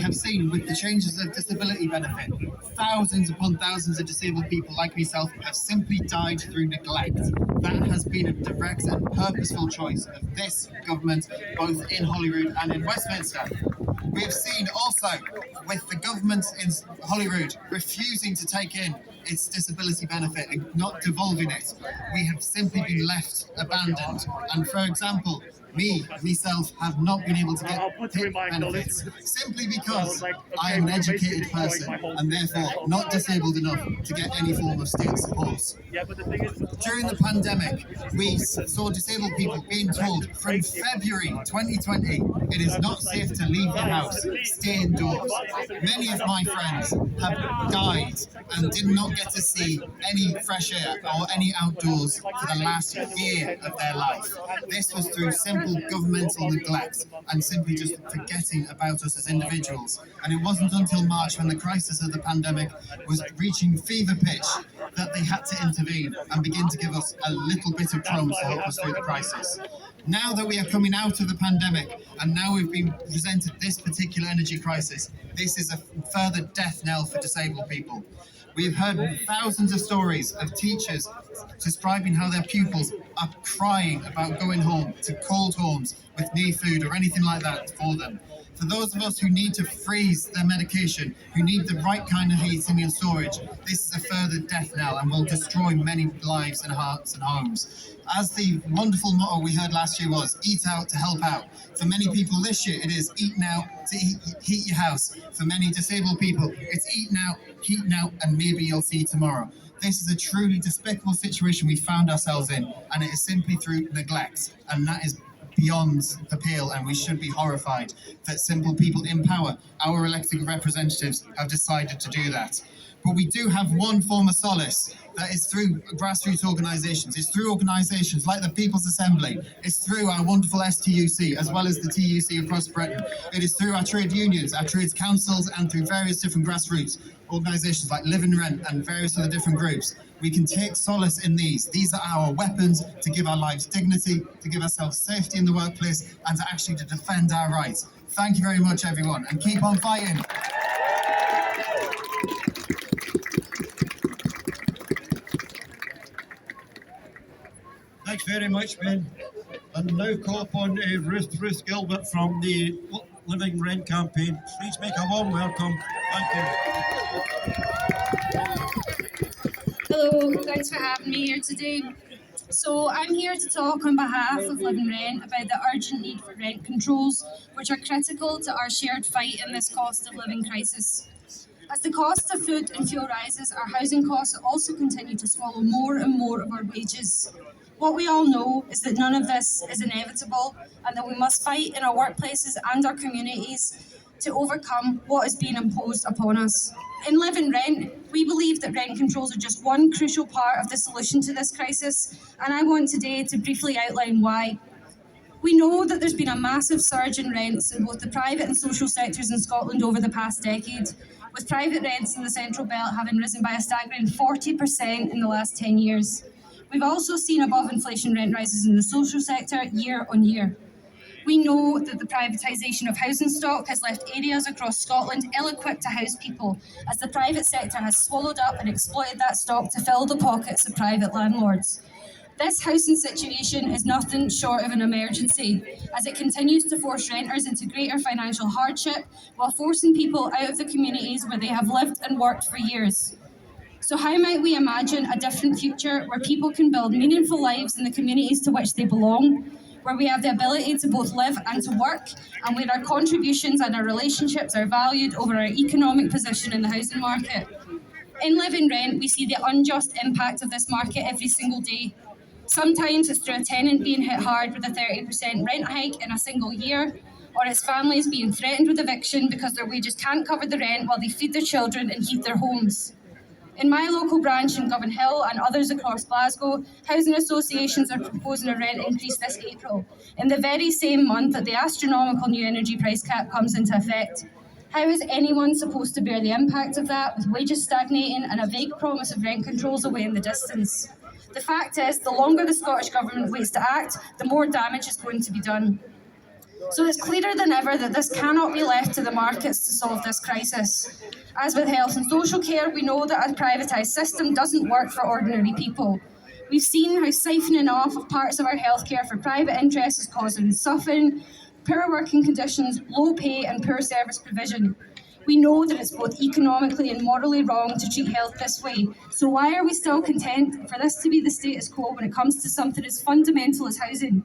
have seen with the changes of disability benefit, thousands upon thousands of disabled people like myself have simply died through neglect. That has been a direct and purposeful choice of this government, both in Holyrood and in Westminster. We have seen also with the government in Holyrood refusing to take in its disability benefit and not devolving it, we have simply been left abandoned. And for example, myself, have not been able to get PIP benefits simply because I am an educated person and therefore not disabled enough to get any form of state support. During the pandemic, we saw disabled people being told from February 2020 it is not safe to leave the house, stay indoors. Many of my friends have died and did not get to see any fresh air or any outdoors for the last year of their life. This was through simple governmental neglect and simply just forgetting about us as individuals. And it wasn't until March, when the crisis of the pandemic was reaching fever pitch, that they had to intervene and begin to give us a little bit of crumbs to help us through the crisis. Now that we are coming out of the pandemic and now we've been presented this particular energy crisis, this is a further death knell for disabled people. We've heard thousands of stories of teachers describing how their pupils are crying about going home to cold homes with no food or anything like that for them. For those of us who need to freeze their medication, who need the right kind of heating and storage, this is a further death knell and will destroy many lives and hearts and homes. As the wonderful motto we heard last year was, eat out to help out. For many people this year, it is eat now to heat your house. For many disabled people, it's eat now, heat now, and maybe you'll see tomorrow. This is a truly despicable situation we found ourselves in, and it is simply through neglect, and that is beyond the pale, and we should be horrified that simple people in power, our elected representatives, have decided to do that. But we do have one form of solace, that is through grassroots organisations. It's through organisations like the People's Assembly. It's through our wonderful STUC, as well as the TUC across Britain. It is through our trade unions, our trades councils, and through various different grassroots organisations like Live and Rent and various other different groups. We can take solace in these. These are our weapons to give our lives dignity, to give ourselves safety in the workplace, and to defend our rights. Thank you very much, everyone, and keep on fighting. Thanks very much, Ben. And now call upon Ruth Gilbert from the Living Rent campaign. Please make a warm welcome. Thank you. Hello, thanks for having me here today. So I'm here to talk on behalf of Living Rent about the urgent need for rent controls, which are critical to our shared fight in this cost of living crisis. As the cost of food and fuel rises, our housing costs also continue to swallow more and more of our wages. What we all know is that none of this is inevitable, and that we must fight in our workplaces and our communities to overcome what is being imposed upon us. In Live and Rent, we believe that rent controls are just one crucial part of the solution to this crisis, and I want today to briefly outline why. We know that there's been a massive surge in rents in both the private and social sectors in Scotland over the past decade, with private rents in the Central Belt having risen by a staggering 40% in the last 10 years. We've also seen above inflation rent rises in the social sector year on year. We know that the privatisation of housing stock has left areas across Scotland ill-equipped to house people, as the private sector has swallowed up and exploited that stock to fill the pockets of private landlords. This housing situation is nothing short of an emergency, as it continues to force renters into greater financial hardship while forcing people out of the communities where they have lived and worked for years. So how might we imagine a different future where people can build meaningful lives in the communities to which they belong, where we have the ability to both live and to work, and where our contributions and our relationships are valued over our economic position in the housing market? In Live and Rent, we see the unjust impact of this market every single day. Sometimes it's through a tenant being hit hard with a 30% rent hike in a single year, or it's families being threatened with eviction because their wages can't cover the rent while they feed their children and heat their homes. In my local branch in Govan Hill and others across Glasgow, housing associations are proposing a rent increase this April, in the very same month that the astronomical new energy price cap comes into effect. How is anyone supposed to bear the impact of that, with wages stagnating and a vague promise of rent controls away in the distance? The fact is, the longer the Scottish Government waits to act, the more damage is going to be done. So it's clearer than ever that this cannot be left to the markets to solve this crisis. As with health and social care, we know that a privatised system doesn't work for ordinary people. We've seen how siphoning off of parts of our healthcare for private interests is causing suffering, poor working conditions, low pay and poor service provision. We know that it's both economically and morally wrong to treat health this way. So why are we still content for this to be the status quo when it comes to something as fundamental as housing?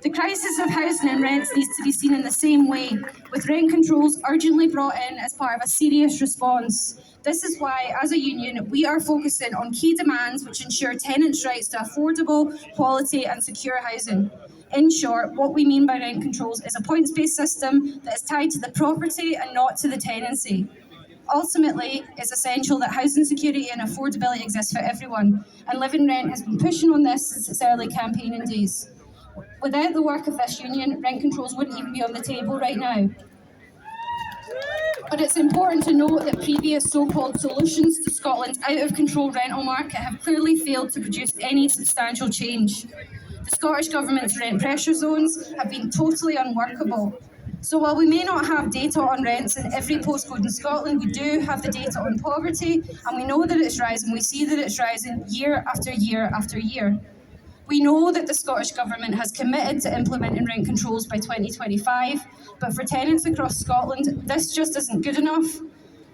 The crisis of housing and rents needs to be seen in the same way, with rent controls urgently brought in as part of a serious response. This is why, as a union, we are focusing on key demands which ensure tenants' rights to affordable, quality and secure housing. In short, what we mean by rent controls is a points-based system that is tied to the property and not to the tenancy. Ultimately, it's essential that housing security and affordability exist for everyone, and Living Rent has been pushing on this since its early campaigning days. Without the work of this union, rent controls wouldn't even be on the table right now. But it's important to note that previous so-called solutions to Scotland's out-of-control rental market have clearly failed to produce any substantial change. The Scottish Government's rent pressure zones have been totally unworkable. So while we may not have data on rents in every postcode in Scotland, we do have the data on poverty, and we know that it's rising. We see that it's rising year after year after year. We know that the Scottish Government has committed to implementing rent controls by 2025, but for tenants across Scotland, this just isn't good enough.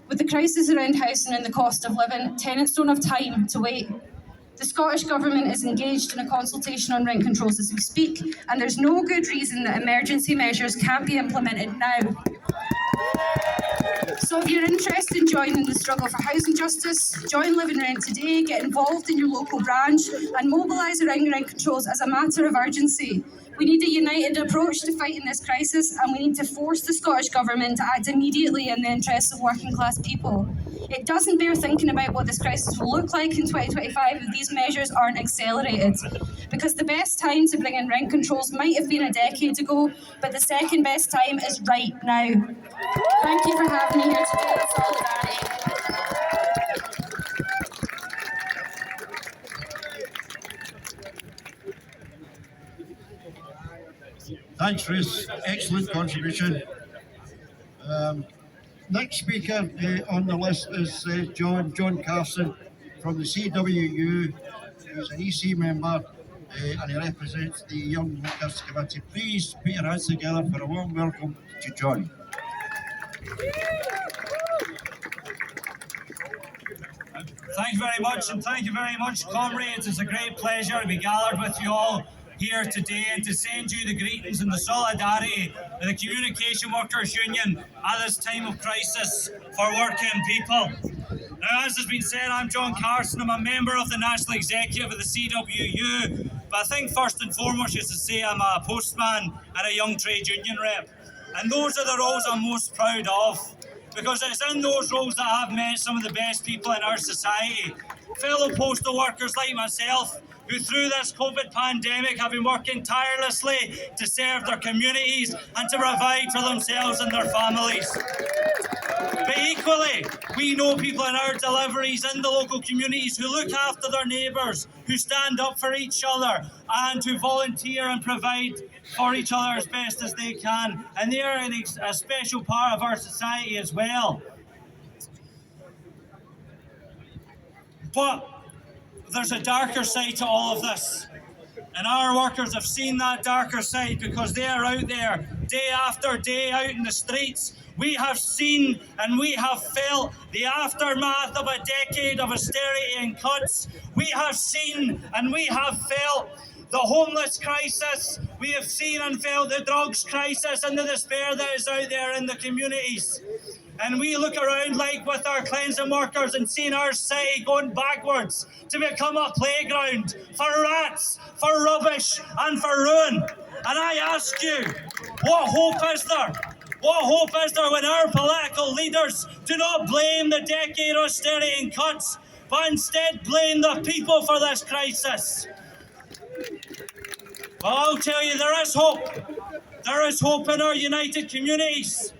With the crisis around housing and the cost of living, tenants don't have time to wait. The Scottish Government is engaged in a consultation on rent controls as we speak, and there's no good reason that emergency measures can't be implemented now. So if you're interested in joining the struggle for housing justice, join Living Rent today, get involved in your local branch and mobilise around rent controls as a matter of urgency. We need a united approach to fighting this crisis, and we need to force the Scottish Government to act immediately in the interests of working class people. It doesn't bear thinking about what this crisis will look like in 2025 if these measures aren't accelerated. Because the best time to bring in rent controls might have been a decade ago, but the second best time is right now. Thank you for having me here today in solidarity. Thanks, Ruth. Excellent contribution. Next speaker on the list is John Carson from the CWU, who's an EC member and he represents the Young Workers Committee. Please put your hands together for a warm welcome to John. Thank you very much, and thank you very much, comrades. It's a great pleasure to be gathered with you all here today and to send you the greetings and the solidarity of the Communication Workers Union at this time of crisis for working people. Now, as has been said, I'm John Carson. I'm a member of the National Executive of the CWU, but I think first and foremost, just to say I'm a postman and a young trade union rep. And those are the roles I'm most proud of, because it's in those roles that I've met some of the best people in our society. Fellow postal workers like myself, who through this COVID pandemic have been working tirelessly to serve their communities and to provide for themselves and their families. But equally, we know people in our deliveries in the local communities who look after their neighbours, who stand up for each other and who volunteer and provide for each other as best as they can. And they are a special part of our society as well. But there's a darker side to all of this. And our workers have seen that darker side because they are out there day after day out in the streets. We have seen and we have felt the aftermath of a decade of austerity and cuts. We have seen and we have felt the homeless crisis. We have seen and felt the drugs crisis and the despair that is out there in the communities. And we look around like with our cleansing workers and seeing our city going backwards to become a playground for rats, for rubbish and for ruin. And I ask you, what hope is there? What hope is there when our political leaders do not blame the decade of austerity and cuts, but instead blame the people for this crisis? Well, I'll tell you, there is hope. There is hope in our united communities.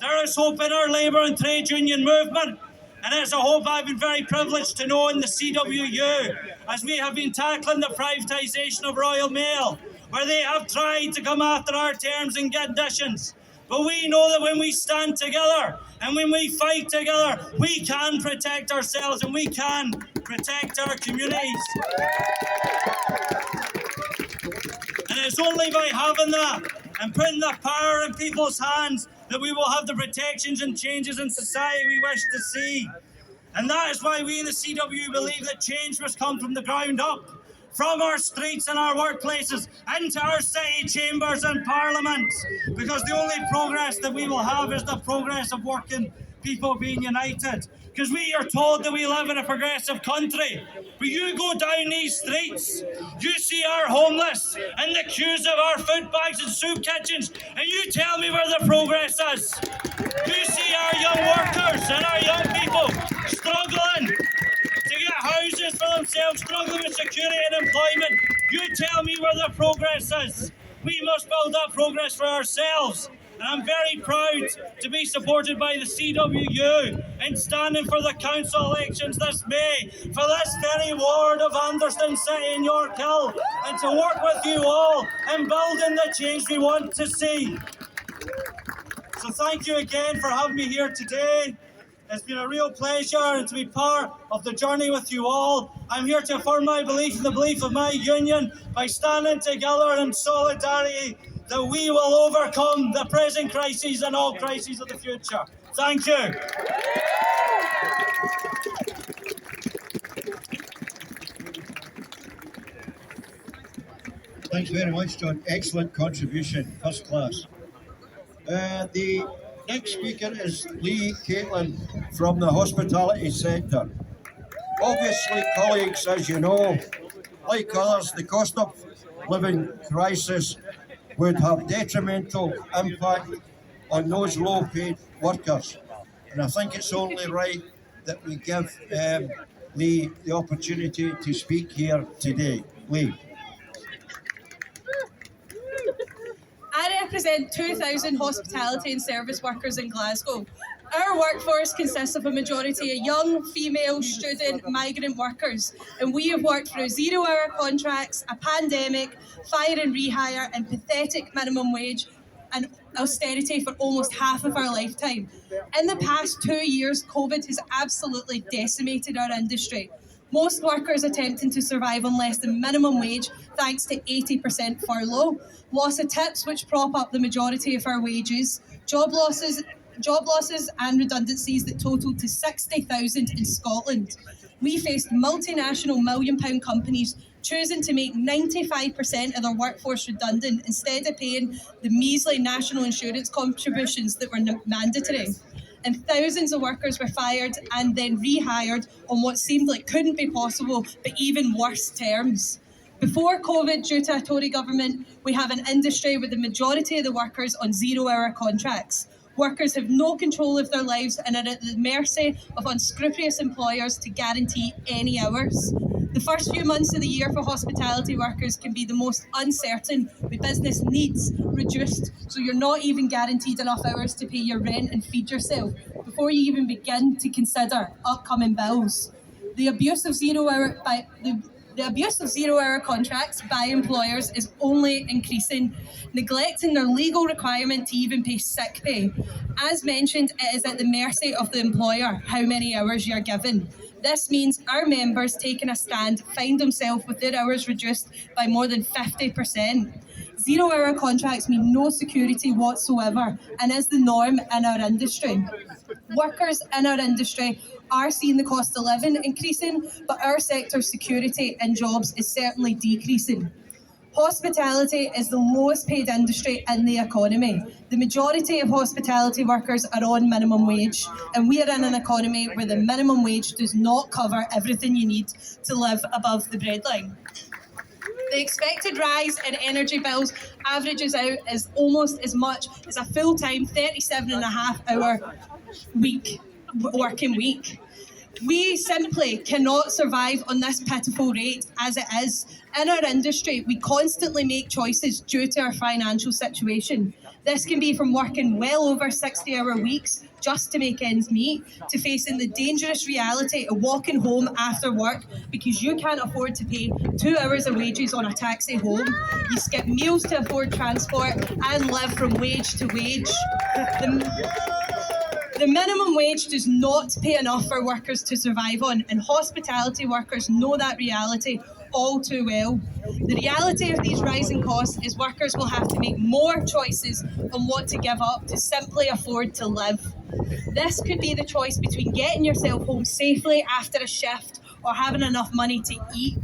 There is hope in our labour and trade union movement. And it's a hope I've been very privileged to know in the CWU, as we have been tackling the privatisation of Royal Mail, where they have tried to come after our terms and conditions. But we know that when we stand together and when we fight together, we can protect ourselves and we can protect our communities. And it's only by having that and putting the power in people's hands that we will have the protections and changes in society we wish to see. And that is why we in the CW believe that change must come from the ground up, from our streets and our workplaces, into our city chambers and parliaments. Because the only progress that we will have is the progress of working people being united. Because we are told that we live in a progressive country. But you go down these streets, you see our homeless and the queues of our food bags and soup kitchens, and you tell me where the progress is. You see our young workers and our young people struggling to get houses for themselves, struggling with security and employment. You tell me where the progress is. We must build that progress for ourselves. And I'm very proud to be supported by the CWU in standing for the council elections this May, for this very ward of Anderston City in York Hill, and to work with you all in building the change we want to see. So thank you again for having me here today. It's been a real pleasure to be part of the journey with you all. I'm here to affirm my belief and the belief of my union by standing together in solidarity that we will overcome the present crises and all crises of the future. Thank you. Thanks very much, John. Excellent contribution, first class. The next speaker is Lee Caitlin from the hospitality sector. Obviously, colleagues, as you know, like others, the cost of living crisis would have detrimental impact on those low-paid workers. And I think it's only right that we give Lee the opportunity to speak here today. Lee. I represent 2,000 hospitality and service workers in Glasgow. Our workforce consists of a majority of young, female, student, migrant workers, and we have worked through 0-hour contracts, a pandemic, fire and rehire, and pathetic minimum wage and austerity for almost half of our lifetime. In the past 2 years, COVID has absolutely decimated our industry. Most workers attempting to survive on less than minimum wage thanks to 80% furlough, loss of tips which prop up the majority of our wages, job losses and redundancies that totaled to 60,000 in Scotland. We faced multinational million-pound companies choosing to make 95% of their workforce redundant instead of paying the measly national insurance contributions that were mandatory. And thousands of workers were fired and then rehired on what seemed like couldn't be possible, but even worse terms. Before COVID, due to a Tory government, we have an industry with the majority of the workers on 0-hour contracts. Workers have no control of their lives and are at the mercy of unscrupulous employers to guarantee any hours. The first few months of the year for hospitality workers can be the most uncertain, with business needs reduced, so you're not even guaranteed enough hours to pay your rent and feed yourself before you even begin to consider upcoming bills. The abuse of zero-hour contracts by employers is only increasing, neglecting their legal requirement to even pay sick pay. As mentioned, it is at the mercy of the employer how many hours you're given. This means our members taking a stand find themselves with their hours reduced by more than 50%. 0-hour contracts mean no security whatsoever and is the norm in our industry. Workers in our industry are seeing the cost of living increasing, but our sector's security and jobs is certainly decreasing. Hospitality is the lowest paid industry in the economy. The majority of hospitality workers are on minimum wage, and we are in an economy where the minimum wage does not cover everything you need to live above the breadline. The expected rise in energy bills averages out as almost as much as a full-time 37.5-hour working week. We simply cannot survive on this pitiful rate as it is. In our industry, we constantly make choices due to our financial situation. This can be from working well over 60-hour weeks just to make ends meet, to facing the dangerous reality of walking home after work because you can't afford to pay 2 hours of wages on a taxi home. You skip meals to afford transport and live from wage to wage. The minimum wage does not pay enough for workers to survive on, and hospitality workers know that reality all too well. The reality of these rising costs is workers will have to make more choices on what to give up to simply afford to live. This could be the choice between getting yourself home safely after a shift or having enough money to eat.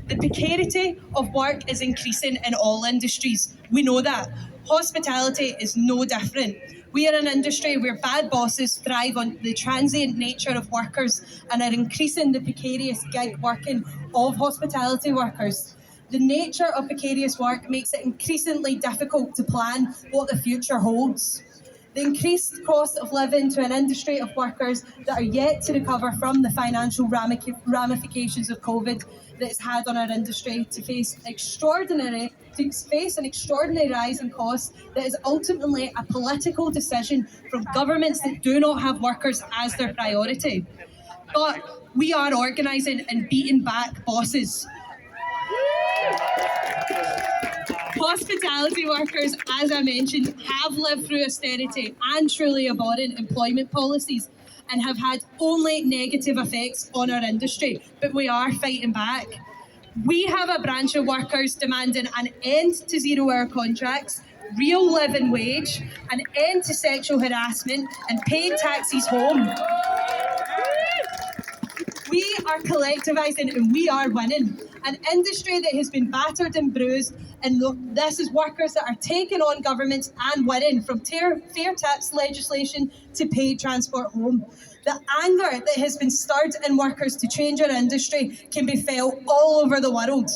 The precarity of work is increasing in all industries. We know that. Hospitality is no different. We are an industry where bad bosses thrive on the transient nature of workers and are increasing the precarious gig working of hospitality workers. The nature of precarious work makes it increasingly difficult to plan what the future holds. The increased cost of living to an industry of workers that are yet to recover from the financial ramifications of COVID that it's had on our industry to face an extraordinary rise in costs that is ultimately a political decision from governments that do not have workers as their priority. But we are organising and beating back bosses. Hospitality workers, as I mentioned, have lived through austerity and truly abhorrent employment policies and have had only negative effects on our industry, but we are fighting back. We have a branch of workers demanding an end to 0-hour contracts, real living wage, an end to sexual harassment and paid taxis home. We are collectivising and we are winning. An industry that has been battered and bruised, and this is workers that are taking on governments and winning, from fair tax legislation to paid transport home. The anger that has been stirred in workers to change our industry can be felt all over the world.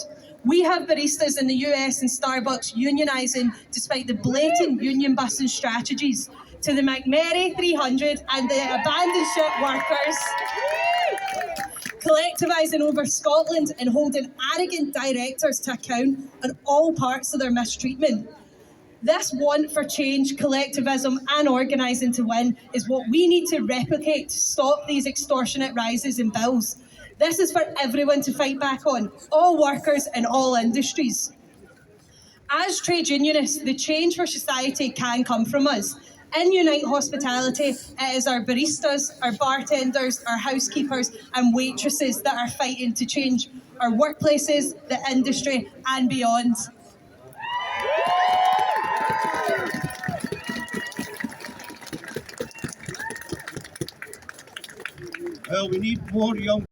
We have baristas in the US and Starbucks unionising despite the blatant union busting strategies. To the McMurray 300 and the abandoned ship workers collectivising over Scotland and holding arrogant directors to account on all parts of their mistreatment. This want for change, collectivism and organising to win is what we need to replicate to stop these extortionate rises in bills. This is for everyone to fight back on, all workers in all industries. As trade unionists, the change for society can come from us. In Unite Hospitality, it is our baristas, our bartenders, our housekeepers and waitresses that are fighting to change our workplaces, the industry and beyond. Well, we need more young